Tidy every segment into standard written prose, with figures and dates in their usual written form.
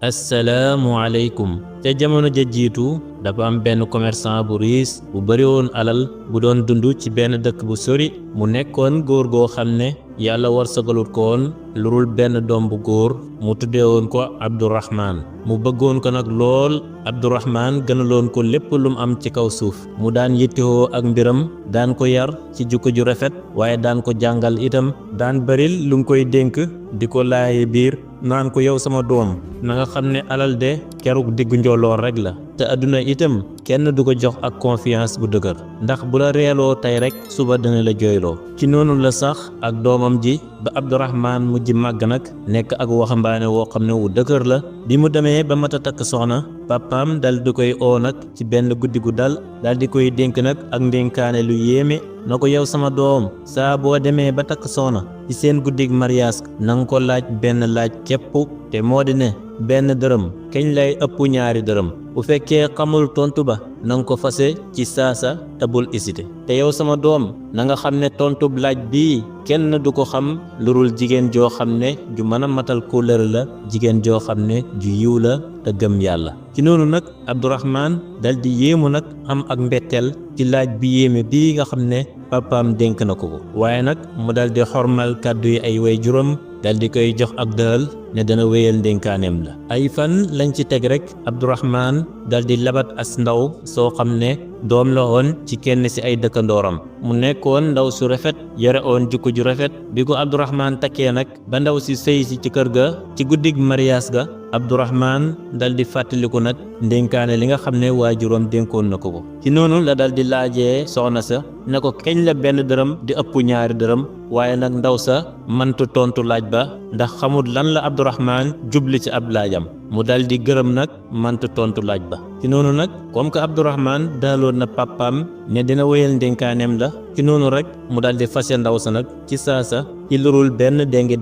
assalaamu aleykum te jamono ja jiitu dafa am benn commerçant bu riis bu bari woon alal bu doon dund ci benn dëkk bu sori mu nekkoon góor goo xam ne yàlla warsagalut ko woon lurul benn doom bu góor mu tuddee woon ko Abdurahmaan mu bëggoon ko nag lool Abdurahmaan gënaloon ko lépp lu mu am ci kaw suuf mu daan yittewoo ak mbiram daan ko yar ci jukko ju rafet waaye daan ko jàngal itam daan baril lu mu koy dénk di ko laaye biir naan ko yow sama doom na nga xam ne alal de keruk diggu njolloor rek la te àdduna itam kenn du ko jox ak confiance bu dëgër ndax bu la reeloo tey rek suba dana la jooyloo ci noonu la sax ak doomam ji ba Abdurahmaan mujj màgg nag nekk ak waxambaane woo xam ne wu dëgër la bi mu demee ba mat a takk soxna papaam dal di koy oo nag ci benn guddi gu dal dal di koy dénk nag ak ndénkaane lu yéeme na ko yow sama doom saa boo demee ba takk soxna ci seen guddig mariyaas na nga ko laaj benn laaj képp te moo di ne benn dërëm kañ lay ëpp ñaari dërëm bu fekkee xamul tontu ba na nga ko fase ci saasa te bul hésité te yow sama doom na nga xam ne tontub laaj bii kenn du ko xam lurul jigéen joo xam ne ju mën a matal kóllëre la jigéen joo xam ne ju yiw la te gëm yàlla ci noonu nag Abdurahmaan dal di yéemu nag am ak mbetteel ci laaj bi yéeme bii nga xam ne papaam dénk na ko waaye nag mu dal di xormal kàddu yi ay way juróom dal di koy jox ak dëral ne dana wéyal ndénkaaneem la ay fan lañ ci teg rek Abdurahmaan dal di labat as ndaw soo xam ne doom la woon ci kenn ci ay dëkkandooram mu nekkoon ndaw su rafet yore woon jukko ju rafet bi ko Abdurahmaan takkee nag ba ndaw si sëy si ci kër ga ci guddig mariyaas ga Abdurahmaan dal di fàttaliku nag ndénkaane li nga xam ne waajuram dénkoon na ko ci noonu la dal di laajee soxna sa ne ko kañ la benn dërëm di ëpp ñaari dërëm waaye nag ndaw sa mëntu tontu laaj ba ndax xamul lan la Abdurahmaan jubli ci ab laajam mu dal di gërëm nag mëntu tontu laaj ba ci noonu nag comme que Abdurahmaan daaloon na papaam ne dina wéyal ndénkaaneem la ci noonu rek mu dal di fase ndaw sa nag ci saasa ci lurul benn déngi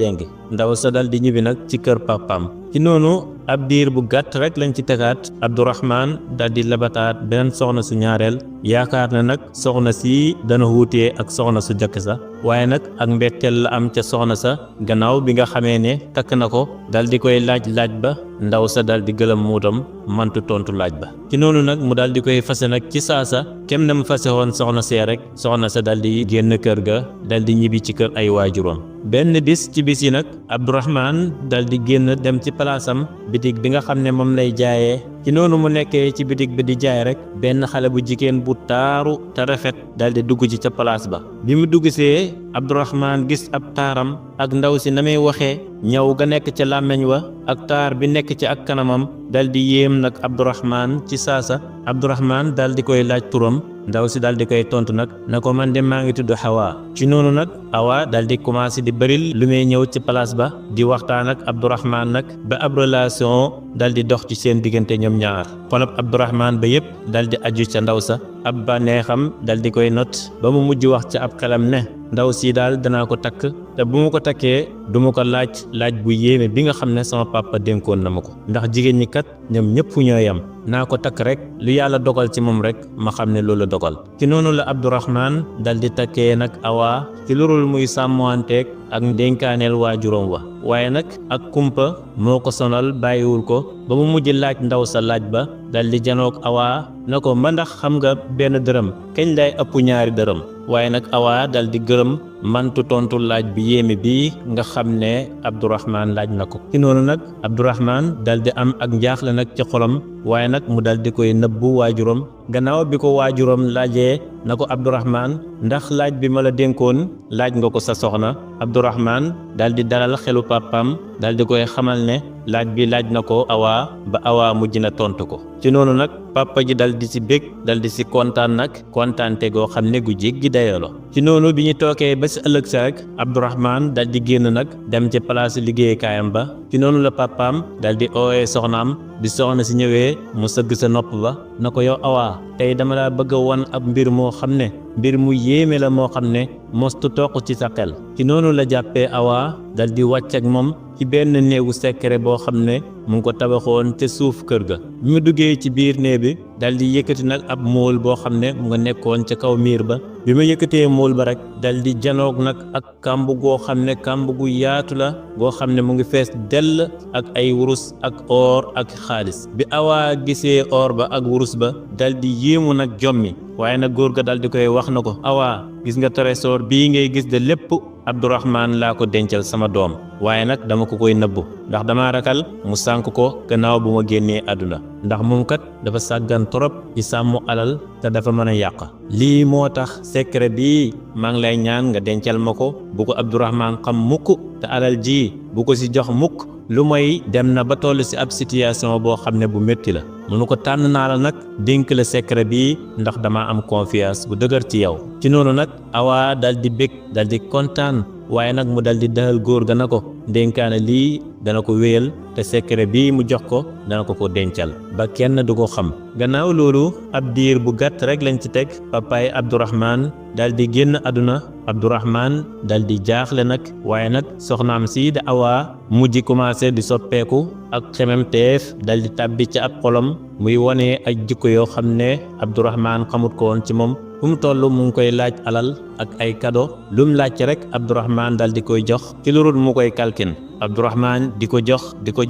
ndaw sa dal di ñibbi nag ci kër papaam ci noonu ab diir bu gàtt rek lañ ci tegaat Abdurahmaan dal di labataat beneen soxna su ñaareel yaakaar na nag soxna si dana wuutee ak soxna su jëkk sa waaye nag ak mbetteel la am ca soxna sa gannaaw bi nga xamee ne takk na ko dal di koy laaj ba ndaw sa dal di gëlëm muutam mantu tontu laaj ba ci noonu nag mu dal di koy fase nag ci saasa kem na mu fase woon soxna see rek soxna sa dal di génn kër ga dal di ñibbi ci kër ay waajuroom benn bis ci bis yi nag Abdurahmaan dal di génn dem ci palaasam bitig bi nga xam ne moom lay jaayee ci noonu mu nekkee ci bitig bi di jaay rek benn xale bu jigéen bu taaru te rafet dal di dugg ci ca palaas ba bi mu dugg see Abdurahmaan gis ab taaram ak ndaw si na muy waxee ñëw ga nekk ca làmmeñ wa ak taar bi nekk ci ak kanamam dal di yéem nag Abdurahmaan ci saasa Abdurahmaan dal di koy laaj turam ndaw si dal di koy tontu nag na ko man de maa ngi tudd Hawa ci noonu nag Hawa dal di commencé di bëril lu muy ñëw ci place ba di waxtaan ak Abdurahmaan nag ba ab relation dal di dox ci seen diggante ñoom ñaar xolab Abdurahmaan ba yépp dal di aju ca ndaw sa ab bànneexam dal di koy not ba mu mujj wax ca ab xelam ne ndaw si daal danaa ko takk te bu ma ko takkee du ma ko laaj bu yéeme bi nga xam ne sama papa dénkoon na ma ko ndax jigéen ñi kat ñoom ñëpp ñoo yam naa ko takk rek lu yàlla dogal ci moom rek ma xam ne loolu dogal ci noonu la Abdurahmaan dal di takkee nag Awa ci lurul muy sàmmanteeg ak ndénkaaneel waajuram wa waaye nag ak kumpa moo ko sonal bàyyiwul ko ba mu mujj laaj ndaw sa laaj ba dal di janoog Awa na ko ma ndax xam nga benn dërëm kañ lay ëpp ñaari dërëm waaye nag Awa dal di gërëm mantu tontu laaj bi yéeme bii nga xam ne Abdurahmaan laaj na ko ci noonu nag Abdurahmaan dal di am ak njaaxle nag ci xolam waaye nag mu dal di koy nëbbu waajuram gannaaw bi ko waajuram laajee na ko Abdurahmaan ndax laaj bi ma la dénkoon laaj nga ko sa soxna Abdurahmaan dal di dalal xelu papaam dal di koy xamal ne laaj bi laaj na ko Awa ba Awa mujj na tontu ko ci noonu nag papa ji dal di si bég dal di si kontaan nag kontaante goo xam ne gu jéggi dayoo la ci noonu bi ñu tookee ba si ëllëg sa rek Abdurahmaan dal di génn nag dem ci palaasu liggéeykaayam ba ci noonu la papaam dal di oowee soxnaam bi soxna si ñëwee mu sëgg sa nopp ba na ko yow Awa tey dama la bëgg a won ab mbir moo xam ne mbir mu yéeme la moo xam ne mostu toq ci sa xel ci noonu la jàppee Awa dal di wàcc ak moom ci benn néegu secret boo xam ne mu ngi ko tabaxoon te suuf kër ga. bi mu duggee ci biir néeg bi dal di yëkkati nag ab móol boo xam ne mu nga nekkoon ca kaw miir ba. bi ma yëkkatee móol ba rek dal di janoog nag ak kàmb goo xam ne kàmb gu yaatu la goo xam ne mu ngi fees dell ak ay wurus ak or ak xaalis. bi Awa gisee or ba ak wurus ba dal di yéemu nag jommi waaye nag góor ga dal di koy wax na ko Awa gis nga trésor bii ngay gis de lépp Abdourahmane laa ko dencal sama doom waaye nag dama ko koy nëbbu ndax dama rakal mu sànk ko gannaaw bu ma génnee àdduna ndax moom kat dafa sàggan trop ci sàmm alal te dafa mën a yàq. lii moo tax secret bii maa ngi lay ñaan nga dencal ma ko bu ko Abdourahmane xam mukk te alal ji bu ko ci jox mukk lu mooy dem na ba toll ci ab situation boo xam ne bu métti la. mënu ko tànn naa la nag dénk la secret bii ndax dama am confiance bu dëgër ci yow. ci noonu nag Awa dal di bég dal di kontaan waaye nag mu dal di dalal góor ga na ko dénkaane lii dana ko wéyal te secret bii mu jox ko dana ko ko dencal ba kenn du ko xam. gannaaw loolu ab diir bu gàtt rek lañ ci teg papaay Abdourahmane dal di génn àdduna. Abdourahmane dal di jaaxle nag waaye nag soxnaam si di Awa mujj commencé di soppeeku ak xememteef dal di tàbbi ci ab xolam muy wone ay jikko yoo xam ne Abdourahmane xamut ko woon ci moom. fu mu toll mu ngi koy laaj alal ak ay kado lu mu laaj rek Abdourahmane dal di koy jox ci lu mu koy kalkin. Abdourahmane di ko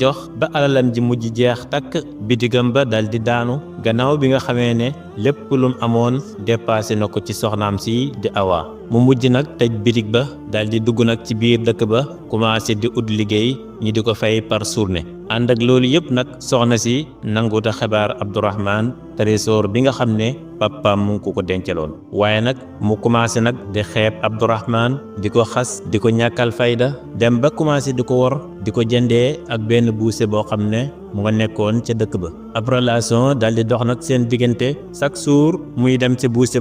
jox ba alalam ji mujj jeex takk bitigam ba dal di daanu gannaaw bi nga xamee ne lépp lu mu amoon dépassé na ko ci soxnaam si di Awa. mu mujj nag tëj bitig ba dal di dugg nag ci biir dëkk ba commencé di ut liggéey ñi di ko fay par journée. ànd ak loolu yëpp nag soxna si nanguta xibaar Abdourahmane trésor bi nga xam ne papaam mu ngi ko dencaloon waaye nag mu commencé nag di xeeb Abdourahmane di ko xas di ko ñàkkal fayda dem ba commencé di ko wor di ko jëndee ak benn buuse boo xam ne mu nga nekkoon ca dëkk ba. ab relation dal di dox nag seen diggante chaque jour muy dem ca buuse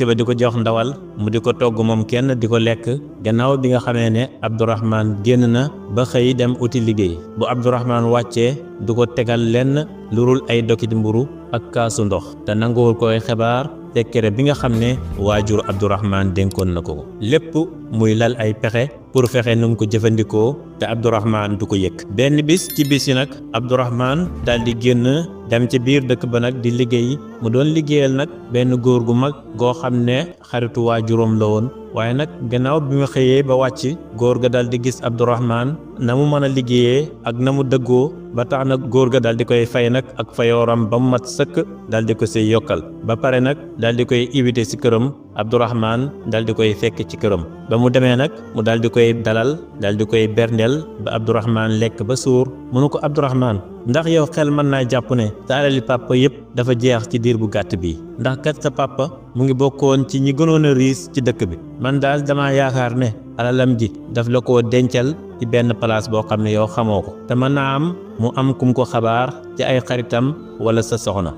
ba di ko jox ndawal mu di ko togg moom kenn di ko lekk gannaaw bi nga xamee ne Abdourahmane génn na ba xëy dem uti liggéey. bu Abdourahmane wàccee du ko tegal lenn lu dul ay dokiti mburu ak kaasu ndox te nanguwul koy xibaar secret bi nga xam ne waajur Abdourahmane dénkoon na ko lépp muy lal ay pexe pour fexe nu mu ko jëfandikoo te Abdourahmane du ko yëg. benn bis ci bis yi nag Abdourahmane daal di génn dem ci biir dëkk ba nag di liggéey mu doon liggéeyal nag benn góor gu mag goo xam ne xaritu waajuram la woon waaye nag gannaaw bi ma xëyee ba wàcc góor ga dal di gis Abdourahmane na mu mën a liggéeyee ak na mu dëggoo ba tax nag góor ga dal di koy fay nag ak fayooram ba mu mat sëkk dal di ko say yokkal ba pare nag dal di koy invité ci këram. Abdourahmane dal di koy fekk ci këram ba mu demee nag mu dal di koy dalal dal di koy berndeel ba Abdourahmane lekk ba suur mu ne ko Abdourahmane ndax yow xel mën naa jàpp ne sa alali papa yëpp dafa jeex ci diir bu gàtt bi ndax kat sa papa mu ngi bokkoon ci ñi gënoon a riis ci dëkk bi man daal dama yaakaar ne alalam ji daf la ko dencal ci benn place boo xam ne yow xamoo ko te mën naa am mu am kum ko xabaar ci ay xaritam wala sa soxna.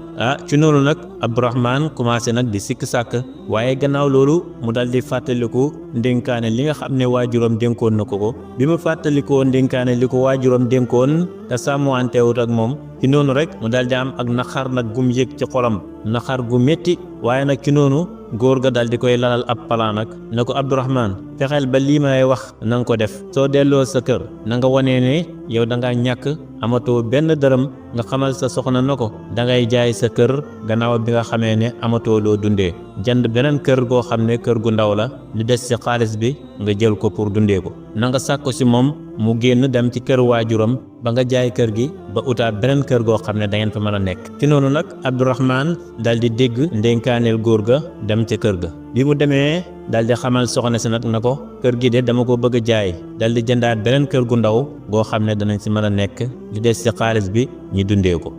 ci noonu nag Abdourahmane commencé nag di sikk sàkk waaye gannaaw loolu mu dal di fàttaliku ndénkaane li nga xam ne waajuram dénkoon na ko bi mu fàttalikoo ndénkaane li ko waajuram dénkoon te sàmmantewut ak moom ci noonu rek mu dal di am ak naqar nag gum yëg ci xolam naqar gu métti waaye nag ci noonu góor ga dal di koy lalal ab palaan nag ne ko Abdourahmane fexeel ba lii may wax na nga ko def soo delloo sa kër na nga wanee ne yow da ngaa ñàkk amatoo benn dërëm nga xamal sa soxna na ko da ngay jaay sa kër gannaaw bi nga xamee ne amatoo loo dundee jënd beneen kër goo xam ne kër gu ndaw la li des ci xaalis bi nga jël ko pour dundee ko na nga sàkku ci moom mu génn dem ci kër waajuram ba nga jaay kër gi ba utaat beneen kër goo xam ne da ngeen fa mën a nekk. ci noonu nag Abdourahmane dal di dégg ndénkaaneel góor ga dem ca kër ga bi mu demee dal di xamal soxna si nag na ko kër gi de dama ko bëgg a jaay dal di jëndaat beneen kër gu ndaw goo xam ne danañ ci mën a nekk li des ci xaalis bi ñi dundee ko.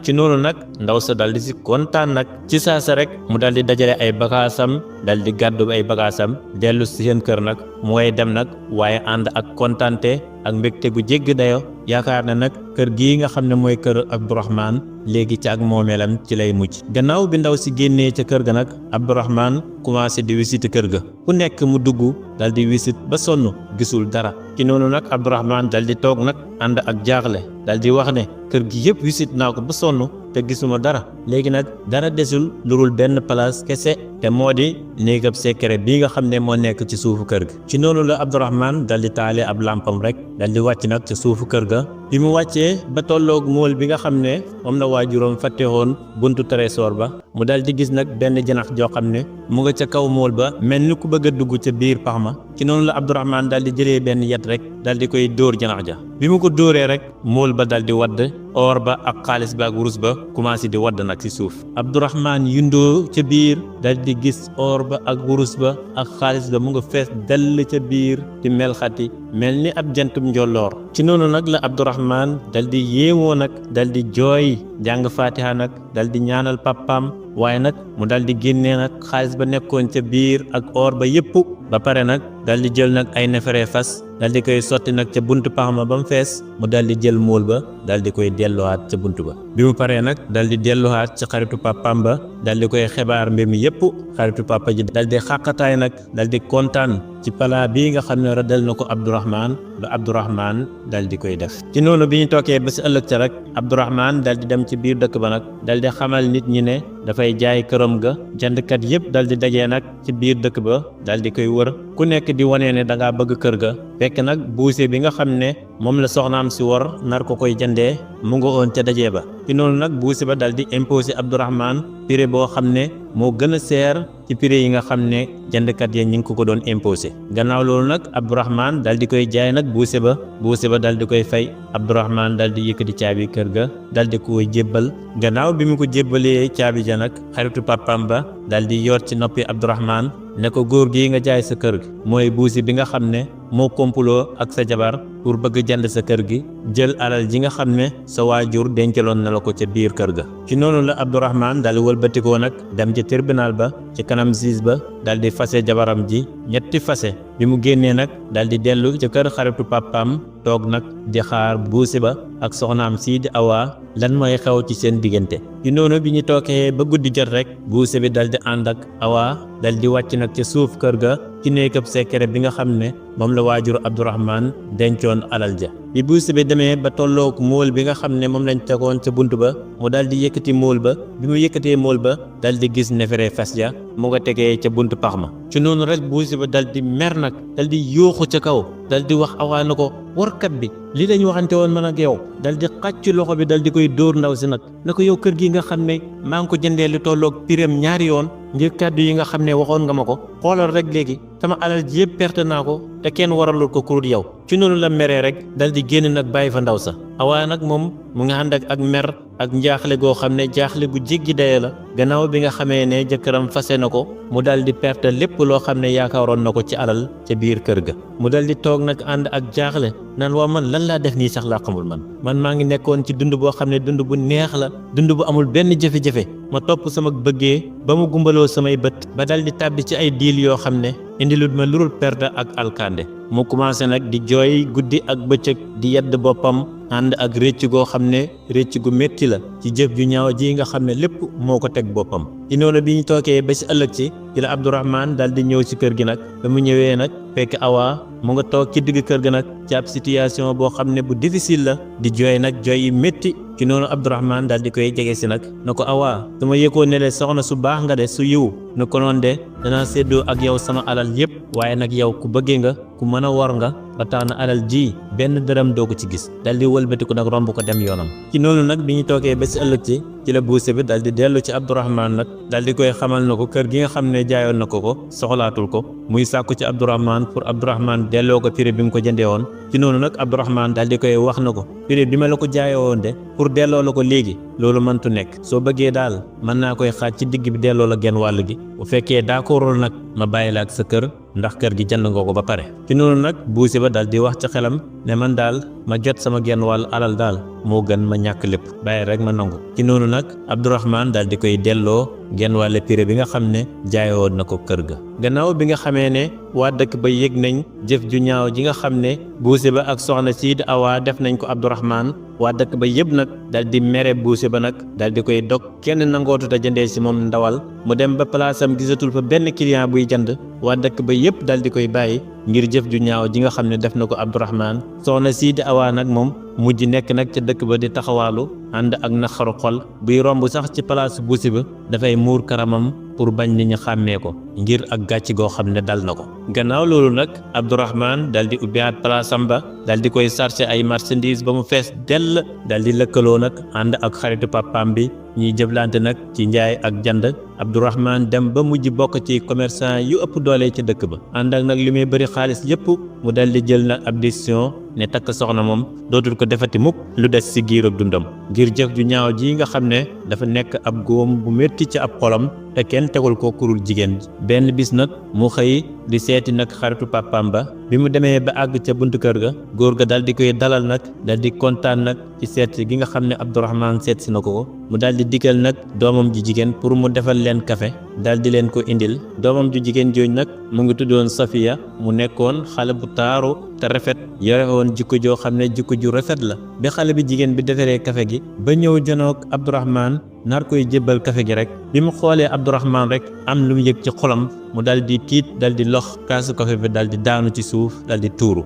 ci noonu nag ndaw sa dal di ci kontaan nag ci saasa rek mu dal di dajale ay bagaasam dal di gàddu ay bagaasam dellu ci seen kër nag mu way dem nag waaye ànd ak kontaante ak mbégte gu jégg dayo yaakaar ne nag kër gii nga xam ne mooy kër Abdourahmane léegi ci ak moomeelam ci lay mujj. gannaaw bi ndaw si génnee ca kër ga nag Abdourahmane commencé di visite kër ga ku nekk mu dugg dal di visite ba sonn gisul dara. ci noonu nag Abdourahmane dal di toog nag ànd ak jaaxle dal di wax ne kër gi yëpp wisit naa ko ba sonn te gisuma dara léegi nag dara desul lurul benn place kese te moo di néegab secret bii nga xam ne moo nekk ci suufu kër gi. ci noonu la Abdourahmane dal di taale ab lampam rek dal di wàcc nag ci suufu kër ga bi mu wàccee ba tolloog mool bi nga xam ne moom la waajuram fàtte woon buntu trésor ba mu dal di gis nag benn janax joo xam ne mu nga ca kaw mool ba mel ni ku bëgg a dugg ca biir pax ma. ci noonu la Abdourahmane dal di jëlee benn yet rek dal di koy dóor janax ja bi mu ko dóoree rek mool ba dal di wadd or ba ak xaalis ba ak wurus ba commencé di wadd nag ci suuf. Abdourahmane yundoo ca biir dal di gis or ba ak wurus ba ak xaalis ba mu nga fees dell ca biir di melxati mel ni ab jantum njolloor. ci noonu nag la Abdourahmane dal di yéemoo nag dal di jooy jàng fatiha nag dal di ñaanal papaam waaye nag mu dal di génnee nag xaalis ba nekkoon ca biir ak or ba yépp ba pare nag dal di jël nag ay neefere fas dal di koy sotti nag ca buntu pax ma ba mu fees mu dal di jël mool ba dal di koy delluwaat ca buntu ba bi mu paree nag dal di delluwaat ci xaritu papaam ba dal di koy xibaar mbir mi yépp xaritu papa ji dal di xàqataay nag dal di kontaan ci palaa bii nga xam ne rëddal na ko Abdourahmane ba Abdourahmane dal di koy def. ci noonu bi ñu toogee ba si ëllëg ca rek Abdourahmane dal di dem ci biir dëkk ba nag dal di xamal nit ñi ne dafay jaay këram ga jëndkat yépp dal di dajee nag ci biir dëkk ba dal di koy wër ku nekk di wane ne da ngaa bëgg kër ga fekk nag buuse bi nga xam ne moom la soxnaam si war nar ko koy jëndee mu nga woon ca dajee ba. ci noonu nag buuse ba dal di imposé Abdourahmane prix boo xam ne moo gën a seer ci prix yi nga xam ne jëndkat ya ñi ngi ko doon imposé. gannaaw loolu nag Abdourahmane dal di koy jaay nag buuse ba dal di koy fay Abdourahmane dal di yëkkati caabi kër ga dal di koy jébbal. gannaaw bi mu ko jébbalee caabi ja nag xaritu papam ba dal di yor ci noppi Abdourahmane ne ko góor gi nga jaay sa kër gi mooy buusi bi nga xam ne moo kompuloo ak sa jabar pour bëgg jënd sa kër gi jël alal ji nga xam ne sa waajur dencaloon na la ko ca biir kër ga. ci noonu la Abdourahmane dal di wëlbatikoo nag dem ci tribunal ba ci kanam juge ba dal di fase jabaram ji ñetti fase bi mu génnee nag dal di dellu ca kër xaritu papaam toog nag di xaar buusi ba ak soxnaam sii di Awa lan mooy xew ci seen diggante. ci noonu bi ñu toogee ba guddi jot rek buusi bi dal di ànd ak Awa dal di wàcc nag ca suuf kër ga ci néegab secret bi nga xam ne moom la waajuru Abdourahmane dencoon alal ja. bi buusi bi demee ba tolloog mool bi nga xam ne moom lañ tegoon ca bunt ba mu dal di yëkkati mool ba bi mu yëkkatee mool ba dal di gis neefere fas ja mu nga tegee ca buntu pax ma. ci noonu rek buusi ba dal di mer nag dal di yooxu ca kaw dal di wax Awa na ko warkat bi li lañ waxante woon man ak yow dal di xàcc loxo bi dal di koy dóor ndaw si nag na ko yow kër gi nga xam ne maa ngi ko jëndee lu tolloog pireem ñaari yoon ngir kàddu yi nga xam ne waxoon nga ma ko xoolal rek léegi sama alal ji yëpp perte naa ko te kenn waralul ko kurut yow. ci noonu la meree rek dal di génn nag bàyyi fa ndaw sa. Awa nag moom mu nga ànd ak mer ak njaaxle goo xam ne jaaxle gu jéggi daye la gannaaw bi nga xamee ne jëkkëram fase na ko mu dal di perte lépp loo xam ne yaakaaroon na ko ci alal ca biir kër ga. mu dal di toog nag ànd ak jaaxle naan waa man lan laa def nii sax laa xamul man maa ngi nekkoon ci dund boo xam ne dund bu neex la dund bu amul benn jafe-jafe ma topp sama bëggee ba mu gumbaloo samay bët ba dal di tàbbi ci ay diil yoo xam ne indilut ma lurul perte ak alkande. mu commencé nag di jooy guddi ak bëccëg di yedd boppam ànd ak récc goo xam ne récc gu métti la ci jëf ju ñaaw ji nga xam ne lépp moo ko teg boppam. ci noonu bi ñu toogee ba ci ëllëg ci la Abdourahmane dal di ñëw ci kër gi nag ba mu ñëwee nag fekk Awa mu nga toog ci digg kër ga nag ci ab situation boo xam ne bu difficile la di jooy nag jooy yi métti. ci noonu Abdourahmane dal di koy jege si nag na ko Awa su ma yëgoon ne le soxna su baax nga de su yiw na ko noon de danaa séddoo ak yow sama alal yépp waaye nag yow ku bëggee nga ku mën a war nga ba tax na alal ji benn dërëm doo ko ci gis dal di wëlbatiku nag romb ko dem yoonam. ci noonu nag bi ñu toogee ba si ëllëg ci la buuse bi dal di dellu ci Abdourahmane nag dal di koy xamal na ko kër gi nga xam ne jaayoon na ko soxlaatul ko muy sàkku ci Abdourahmane pour Abdourahmane delloo ko prix bi mu ko jëndee woon. ci noonu nag Abdourahmane dal di koy wax na ko prix bi ma la ko jaayee woon de pour delloo la ko léegi loolu mëntu nekk soo bëggee daal mën naa koy xaaj ci digg bi delloo la genn wàll gi bu fekkee d'accordul nag ma bàyyi la ak sa kër ndax kër gi jënd nga ko ba pare. ci noonu nag buuse ba dal di wax ci xelam ne man daal ma jot sama genn wàll alal daal moo gën ma ñàkk lépp bàyyi rek ma nangu. ci noonu nag Abdourahmane dal di koy delloo genn wàll prix bi nga xam ne jaayoon na ko kër ga. gannaaw bi nga xamee ne waa dëkk ba yëg nañ jëf ju ñaaw ji nga xam ne buuse ba ak soxna sii di Awa def nañ ko Abdourahmane waa dëkk ba yëpp nag dal di mere buuse ba nag dal di koy dog kenn nangootut a jëndee si moom ndawal mu dem ba palaasam gisatul fa benn client buy jënd waa dëkk ba yëpp dal di koy bàyyi ngir jëf ju ñaaw ji nga xam ne def na ko Abdourahman. soxna sii di Awa nag moom mujj nekk nag ca dëkk ba di taxawaalu ànd ak naqaru xol buy romb sax ci palaasu busi ba dafay muur karamam pour bañ nit ñi xàmmee ko ngir ak gàcc goo xam ne dal na ko. gannaaw loolu nag Abdourahman dal di ubbiwaat palaasam ba dal di koy chargé ay marchandises ba mu fees dell dal di lëkkaloo nag ànd ak xaritu papaam bi ñuy jëflante nag ci njaay ak jënd. Abdourahman dem ba mujj bokk ci commerçant yu ëpp doole ci dëkk ba ànd ak nag li muy bëri xaalis yépp mu dal di jël nag ab décision ne takk soxna moom dootul ko defati mukk lu des ci giir ak dundam ngir jëf ju ñaaw ji nga xam ne dafa nekk ab góom bu métti ci ab xolam te kenn tegul ko kurul jigéen ji. benn bis nag mu xëy di seeti nag xaritu papaam ba bi mu demee ba àgg ca buntu kër ga góor ga dal di koy dalal nag dal di kontaan nag ci seet gi nga xam ne Abdourahman seet si na ko mu dal di digal nag doomam ju jigéen pour mu defal leen café dal di leen ko indil. doomam ju jigéen jooju nag mu ngi tuddoon Safiya mu nekkoon xale bu taaru te rafet yore woon jikko joo xam ne jikko ju rafet la. bi xale bi jigéen bi defaree café gi ba ñëw janoog Abdourahman nar koy jébbal café gi rek bi mu xoolee Abdourahman rek am lu mu yëg ci xolam mu dal di tiit dal di lox kaasu café bi dal di daanu ci suuf dal di tuuru.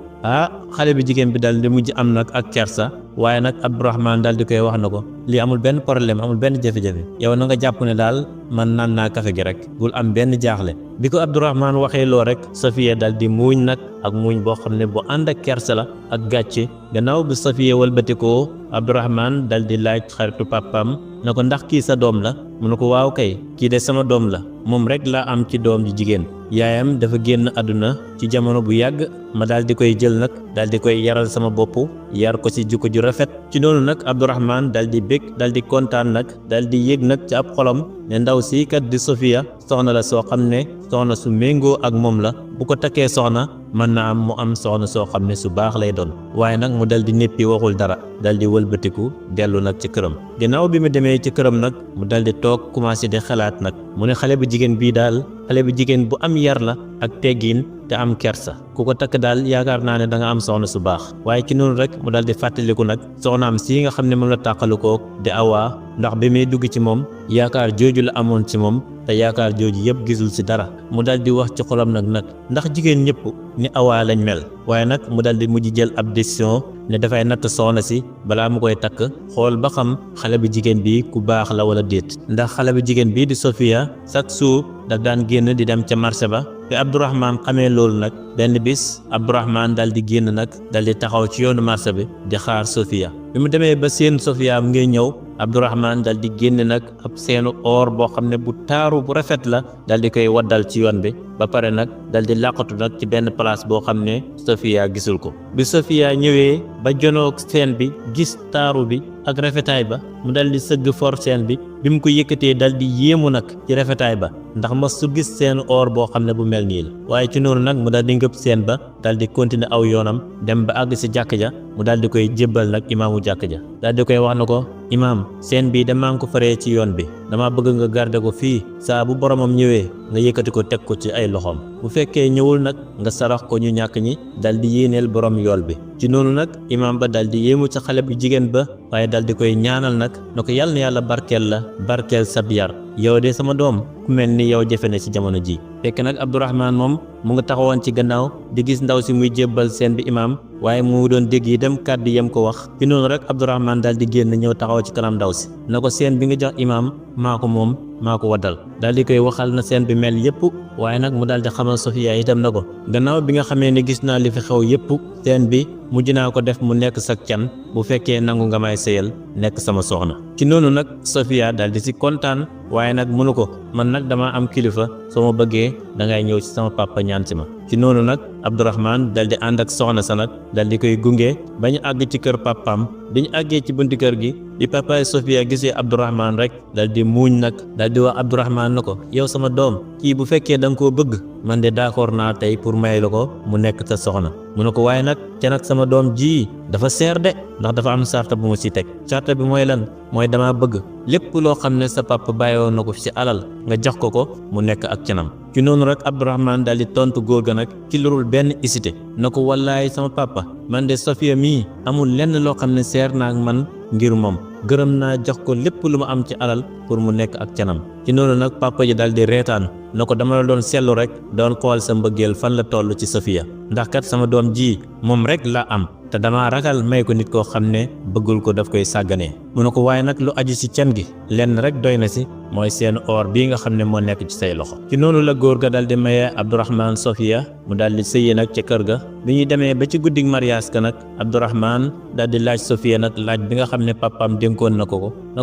xale bi jigéen bi dal di mujj am nag ak kersa waaye nag Abdourahman dal di koy wax na ko lii amul benn problème amul benn jafe-jafe yow na nga jàpp ne daal man naan naa café gi rek bul am benn jaaxle. bi ko Abdourahman waxee loo rek Safiya dal di muuñ nag ak muuñ boo xam ne bu ànd ak kersa la ak gàcce. gannaaw bi Safiya walbatikoo Abdourahman dal di laaj xaritu papaam na ko ndax kii sa doom la mu ne ko waaw kay kii de sama doom la moom rek laa am ci doom ji jigéen yaayam dafa génn àdduna ci jamono bu yàgg ma daal di koy jël nag daal di koy yaral sama bopp yar ko ci jikko ju rafet. ci noonu nag Abdourahman dal di bég dal di kontaan nag dal di yëg nag ci ab xolam ne ndaw sii kat di Safiya soxna la soo xam ne soxna su méngoo ak moom la bu ko takkee soxna mën na am mu am soxna soo xam ne su baax lay doon. waaye nag mu dal di néppi waxul dara dal di wëlbatiku dellu nag ci këram. ginnaaw bi mu demee ci këram nag mu dal di toog commencé di xalaat nag mu ne xale bu jigéen bii daal xale bu jigéen bu am yar la ak teggiin te am kersa ku ko takk daal yaakaar naa ne da nga am soxna su baax. waaye ci noonu rek mu dal di fàttaliku nag soxnaam sii nga xam ne moom la tàqalikoo di Awa ndax bi muy dugg ci moom yaakaar jooju la amoon ci moom te yaakaar jooju yëpp gisul ci dara mu dal di wax ci xolam nag ndax jigéen ñëpp ni Awa lañ mel. waaye nag mu dal di mujj jël ab décision ne dafay natt soxna si balaa mu koy takk xool ba xam xale bu jigéen bi ku baax la wala déet. ndax xale bu jigéen bii di Safiya chaque jour daf daan génn di dem ca marché ba. te Abdourahman xamee loolu nag benn bis Abdourahman dal di génn nag dal di taxaw ci yoonu marché bi di xaar Safiya. bi mu demee ba seen Safiya mu ngay ñëw Abdourahman dal di génn nag ab seenu or boo xam ne bu taaru bu rafet la dal di koy waddal ci yoon bi ba pare nag dal di làqatu nag ci benn place boo xam ne Safiya gisul ko. bi Safiya ñëwee ba jonoog seen bi gis taaru bi ak rafetaay ba mu dal di sëgg for seen bi mu ko yëkkatee dal di yéemu nag ci rafetaay ba ndax ma su gis seen or boo xam ne bu mel nii la. waaye ci noonu nag mu dal di ngëb seen ba dal di continuer aw yoonam dem ba àgg si jàkk ja mu dal di koy jébbal nag imaamu jàkk ja dal di koy wax na ko imaam seen bi damaa ko faree ci yoon bi dama bëgg nga garder ko fii saa bu boromam ñëwee nga yëkkati ko teg ko ci ay loxoom bu fekkee ñëwul nag nga sarax ko ñu ñàkk ñi dal di yéeneel borom yool bi. ci noonu nag imaam ba dal di yéemu ca xale bu jigéen ba waaye dal di koy ñaanal nag na ko yàlla na yàlla barkeel la barkeel sab yar yow de sama doom ku mel ni yow jafe na ci jamono ji. fekk nag Abdourahman moom mu nga taxawoon ci gannaaw di gis ndaw si muy jébbal seen bi imaam waaye mu doon dégg yi dem kàddu yem ko wax. ci noonu rek Abdourahman dal di génn ñëw taxaw ci kanam ndaw si na ko seen bi nga jox imaam maa ko moom maa ko waddal dal di koy waxal na seen bi mel yépp waaye nag mu dal di xamal Safiya itam na ko gannaaw bi nga xamee ne gis naa li fi xew yépp seen bi mujj naa ko def mu nekk sa can bu fekkee nangu nga may sëyal nekk sama soxna. ci noonu nag Safiya dal di si kontaan waaye nag mënu ko man nag dama am kilifa soo ma bëggee dangay ñëw ci sama papa ñaan si ma. ci noonu nag Abdourahman dal di ànd ak soxna sa nag dal di koy gunge ba ñu àgg ci kër papaam bi ñu àggee ci bunti kër gi bi papa Safiya gisee Abdourahman rek dal di muuñ nag dal di wax Abdourahman na ko yow sama doom kii bu fekkee da nga koo bëgg man de d'accord naa tey pour may la ko mu nekk sa soxna. mu ne ko waaye nag ca nag sama doom ji dafa seer de ndax dafa am sarta bu mu ci teg sarta bi mooy lan mooy dama bëgg lépp loo xam ne sa papa bàyyoon na ko ci alal nga jox ko mu nekk ak canam. ci noonu rek Abdourahman dal di tontu góor ga nag ci lurul benn hésité na ko wallaay sama papa man de Safiya mii amul lenn loo xam ne seer naa ak man ngir moom gërëm naa jox ko lépp lu ma am ci alal pour mu nekk ak canam. ci noonu nag papa ji dal di reetaan na ko dama la doon seetlu rek doon xool sa mbëggeel fan la toll ci Sofia ndax kat sama doom ji moom rek la am te dama ragal may ko nit koo xam ne bëggul ko daf koy sàgganee mu ne ko waaye nag lu aju ci can gi lenn rek doy na ci mooy seen or bii nga xam ne moo nekk ci say loxo ci noonu la góor ga dal di maye Abdourahman Sofia mu dal di sëyi nag ca kër ga bi ñuy demee ba ci guddig mariage ka nag Abdourahman dal di laaj Sofia nag laaj bi nga xam ne papaam dénkoon na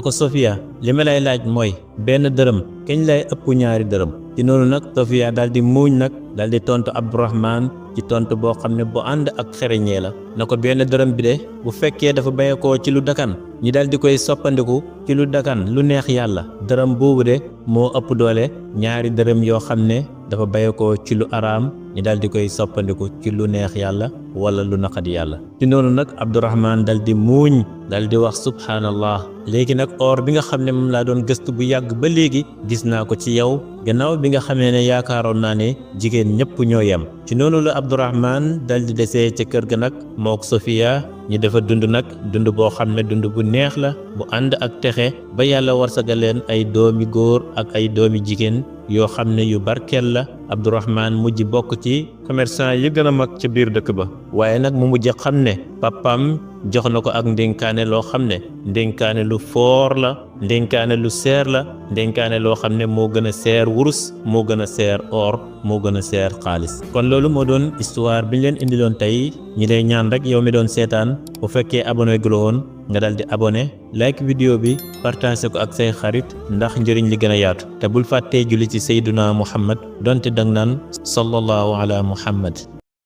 ko Sofia li ma lay laaj mooy benn dërëm kañ lay ëpp ñaari dërëm ci noonu nag Sofia dal di muuñ nag dal di tontu Abdourahman ci tontu boo xam ne bu ànd ak xereñee la na ko benn dërëm bi de bu fekkee dafa bayekoo ci lu dakan ñi dal di koy soppandiku ci lu dakan lu neex yàlla dërëm boobu de moo ëpp doole ñaari dërëm yoo xam ne dafa bayekoo ci lu araam ñi dal di koy soppandiku ci lu neex yàlla wala lu naqadi yàlla ci noonu nag Abdourahman dal di muuñ dal di wax subhanallah léegi nag or bi nga xam ne moom laa doon gëstu bu yàgg ba léegi gis naa ko ci yow gannaaw bi nga xamee ne yaakaaroon naa ne jigéen ñëpp ñoo yem ci noonu la Abdourahman dal di desee ca kër ga nag mook Sofia ñi dafa dund nag dund boo xam ne dund bu neex la bu ànd ak texe ba yàlla warsagal leen ay doomi góor ak ay doomi jigéen yoo xam ne yu barkeel la Abdourahman mujj bokk ci commerçant yi gën a mag ca biir dëkk ba waaye nag mu mujj xam ne papam jox na ko ak ndénkaane loo xam ne ndénkaane lu foor la ndénkaane lu seer la ndénkaane loo xam ne moo gën a seer wurus moo gën a seer or moo gën a seer xaalis kon loolu moo doon histoire bi ñu leen indiloon tey ñi lay ñaan rek yow mi doon seetaan bu fekkee abonné gu la woon nga dal di abonné like vidéo bi partagé ko ak say xarit ndax njëriñ li gën a yaatu te bul fàttee julli ci Seyduna Muhammad donte dang naan sallallahu ala Muhammad